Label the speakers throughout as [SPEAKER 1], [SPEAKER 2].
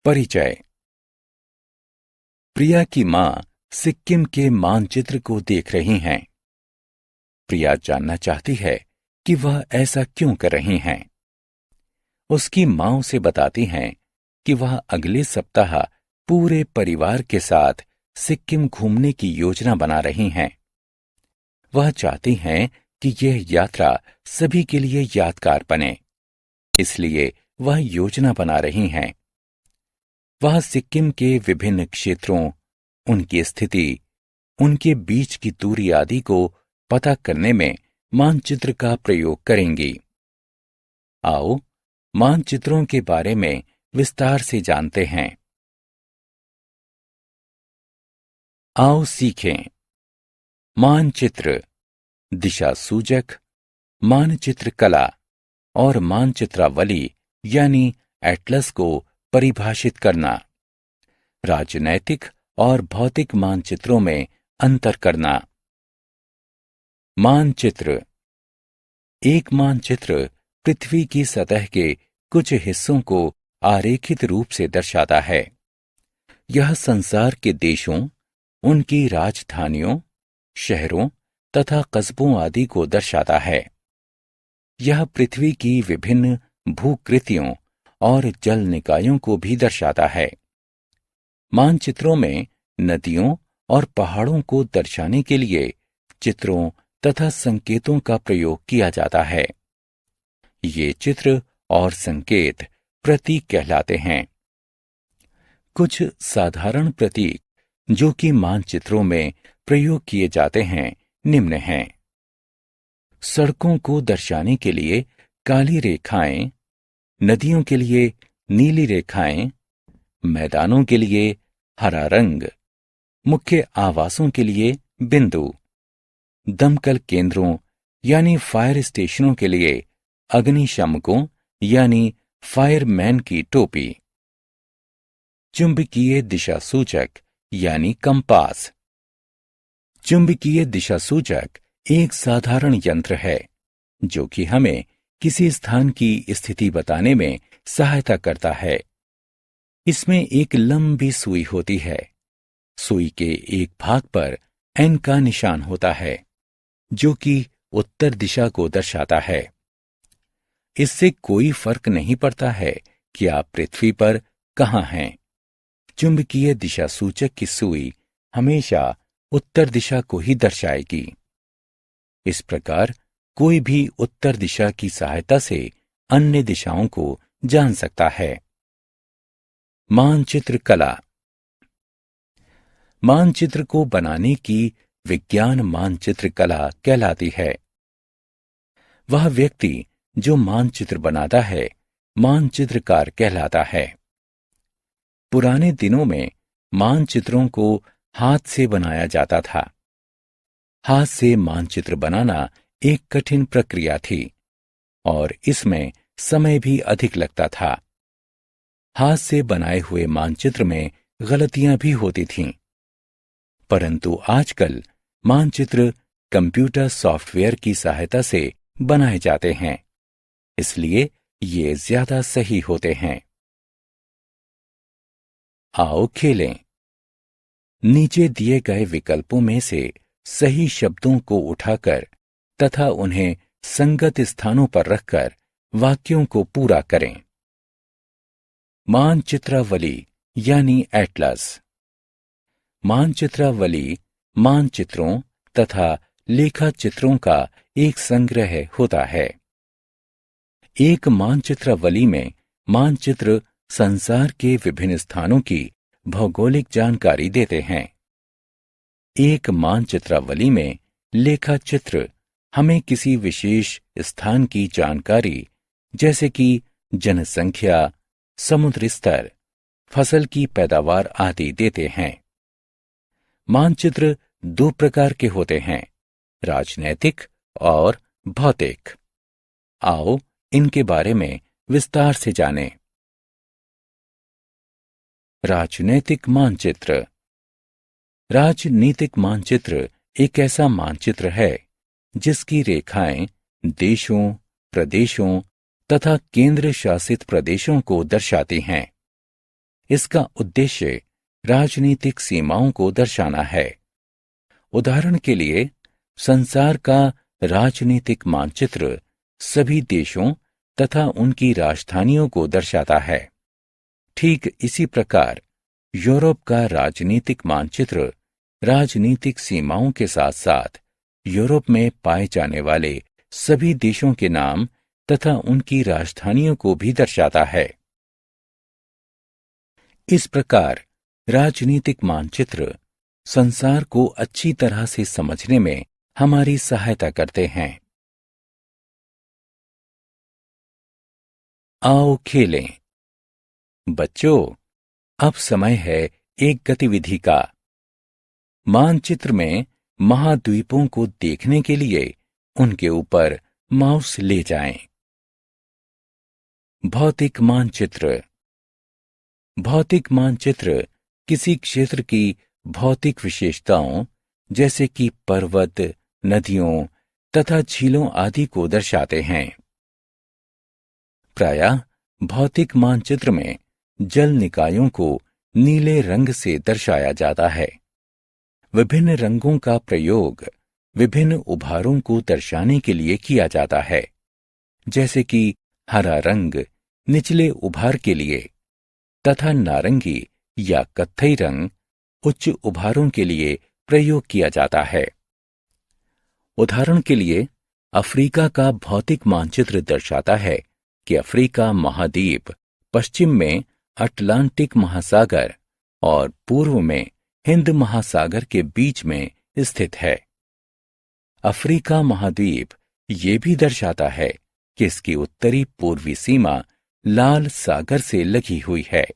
[SPEAKER 1] परिचय। प्रिया की मां सिक्किम के मानचित्र को देख रही हैं। प्रिया जानना चाहती है कि वह ऐसा क्यों कर रही हैं। उसकी मां उसे बताती हैं कि वह अगले सप्ताह पूरे परिवार के साथ सिक्किम घूमने की योजना बना रही हैं। वह चाहती हैं कि यह यात्रा सभी के लिए यादगार बने, इसलिए वह योजना बना रही हैं। वह सिक्किम के विभिन्न क्षेत्रों, उनकी स्थिति, उनके बीच की दूरी आदि को पता करने में मानचित्र का प्रयोग करेंगी। आओ मानचित्रों के बारे में विस्तार से जानते हैं। आओ सीखें। मानचित्र, दिशा सूचक, मानचित्र कला और मानचित्रावली यानी एटलस को परिभाषित करना। राजनैतिक और भौतिक मानचित्रों में अंतर करना। मानचित्र। एक मानचित्र पृथ्वी की सतह के कुछ हिस्सों को आरेखित रूप से दर्शाता है। यह संसार के देशों, उनकी राजधानियों, शहरों तथा कस्बों आदि को दर्शाता है। यह पृथ्वी की विभिन्न भूकृतियों और जल निकायों को भी दर्शाता है। मानचित्रों में नदियों और पहाड़ों को दर्शाने के लिए चित्रों तथा संकेतों का प्रयोग किया जाता है। ये चित्र और संकेत प्रतीक कहलाते हैं। कुछ साधारण प्रतीक जो कि मानचित्रों में प्रयोग किए जाते हैं निम्न हैं। सड़कों को दर्शाने के लिए काली रेखाएं, नदियों के लिए नीली रेखाएं, मैदानों के लिए हरा रंग, मुख्य आवासों के लिए बिंदु, दमकल केंद्रों यानी फायर स्टेशनों के लिए अग्निशमकों यानी फायरमैन की टोपी। चुंबकीय दिशा सूचक यानी कंपास। चुंबकीय दिशा सूचक एक साधारण यंत्र है जो कि हमें किसी स्थान की स्थिति बताने में सहायता करता है। इसमें एक लंबी सुई होती है। सुई के एक भाग पर एन का निशान होता है जो कि उत्तर दिशा को दर्शाता है। इससे कोई फर्क नहीं पड़ता है कि आप पृथ्वी पर कहां हैं। चुंबकीय दिशा सूचक की सुई हमेशा उत्तर दिशा को ही दर्शाएगी। इस प्रकार कोई भी उत्तर दिशा की सहायता से अन्य दिशाओं को जान सकता है। मानचित्र कला। मानचित्र को बनाने की विज्ञान मानचित्र कला कहलाती है। वह व्यक्ति जो मानचित्र बनाता है मानचित्रकार कहलाता है। पुराने दिनों में मानचित्रों को हाथ से बनाया जाता था। हाथ से मानचित्र बनाना एक कठिन प्रक्रिया थी और इसमें समय भी अधिक लगता था। हाथ से बनाए हुए मानचित्र में गलतियां भी होती थीं। परंतु आजकल मानचित्र कंप्यूटर सॉफ्टवेयर की सहायता से बनाए जाते हैं, इसलिए ये ज्यादा सही होते हैं। आओ खेलें। नीचे दिए गए विकल्पों में से सही शब्दों को उठाकर तथा उन्हें संगत स्थानों पर रखकर वाक्यों को पूरा करें। मानचित्रावली यानी एटलस। मानचित्रावली मानचित्रों तथा लेखाचित्रों का एक संग्रह होता है। एक मानचित्रावली में मानचित्र संसार के विभिन्न स्थानों की भौगोलिक जानकारी देते हैं। एक मानचित्रावली में लेखाचित्र हमें किसी विशेष स्थान की जानकारी जैसे कि जनसंख्या, समुद्र स्तर, फसल की पैदावार आदि देते हैं। मानचित्र दो प्रकार के होते हैं, राजनैतिक और भौतिक। आओ इनके बारे में विस्तार से जानें। राजनैतिक मानचित्र। राजनीतिक मानचित्र एक ऐसा मानचित्र है जिसकी रेखाएं देशों, प्रदेशों तथा केंद्र शासित प्रदेशों को दर्शाती हैं। इसका उद्देश्य राजनीतिक सीमाओं को दर्शाना है। उदाहरण के लिए, संसार का राजनीतिक मानचित्र सभी देशों तथा उनकी राजधानियों को दर्शाता है। ठीक इसी प्रकार यूरोप का राजनीतिक मानचित्र राजनीतिक सीमाओं के साथ साथ यूरोप में पाए जाने वाले सभी देशों के नाम तथा उनकी राजधानियों को भी दर्शाता है। इस प्रकार राजनीतिक मानचित्र संसार को अच्छी तरह से समझने में हमारी सहायता करते हैं। आओ खेलें। बच्चों, अब समय है एक गतिविधि का। मानचित्र में महाद्वीपों को देखने के लिए उनके ऊपर माउस ले जाएं। भौतिक मानचित्र। भौतिक मानचित्र किसी क्षेत्र की भौतिक विशेषताओं जैसे कि पर्वत, नदियों तथा झीलों आदि को दर्शाते हैं। प्रायः भौतिक मानचित्र में जल निकायों को नीले रंग से दर्शाया जाता है। विभिन्न रंगों का प्रयोग विभिन्न उभारों को दर्शाने के लिए किया जाता है, जैसे कि हरा रंग निचले उभार के लिए तथा नारंगी या कत्थई रंग उच्च उभारों के लिए प्रयोग किया जाता है। उदाहरण के लिए, अफ्रीका का भौतिक मानचित्र दर्शाता है कि अफ्रीका महाद्वीप पश्चिम में अटलांटिक महासागर और पूर्व में हिंद महासागर के बीच में स्थित है। अफ्रीका महाद्वीप ये भी दर्शाता है कि इसकी उत्तरी पूर्वी सीमा लाल सागर से लगी हुई है।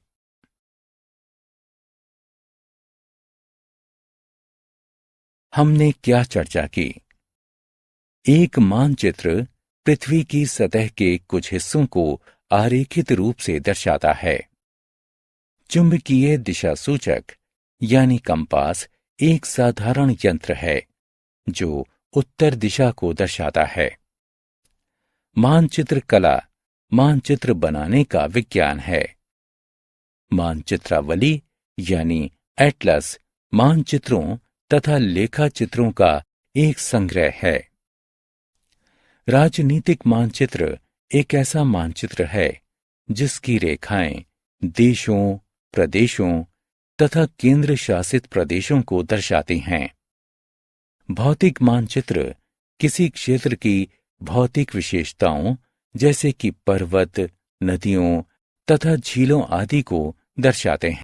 [SPEAKER 1] हमने क्या चर्चा की? एक मानचित्र पृथ्वी की सतह के कुछ हिस्सों को आरेखित रूप से दर्शाता है। चुंबकीय दिशा सूचक यानी कंपास एक साधारण यंत्र है जो उत्तर दिशा को दर्शाता है। मानचित्र कला मानचित्र बनाने का विज्ञान है। मानचित्रावली यानी एटलस मानचित्रों तथा लेखाचित्रों का एक संग्रह है। राजनीतिक मानचित्र एक ऐसा मानचित्र है जिसकी रेखाएं देशों, प्रदेशों तथा केंद्र शासित प्रदेशों को दर्शाती हैं। भौतिक मानचित्र किसी क्षेत्र की भौतिक विशेषताओं जैसे कि पर्वत, नदियों तथा झीलों आदि को दर्शाते हैं।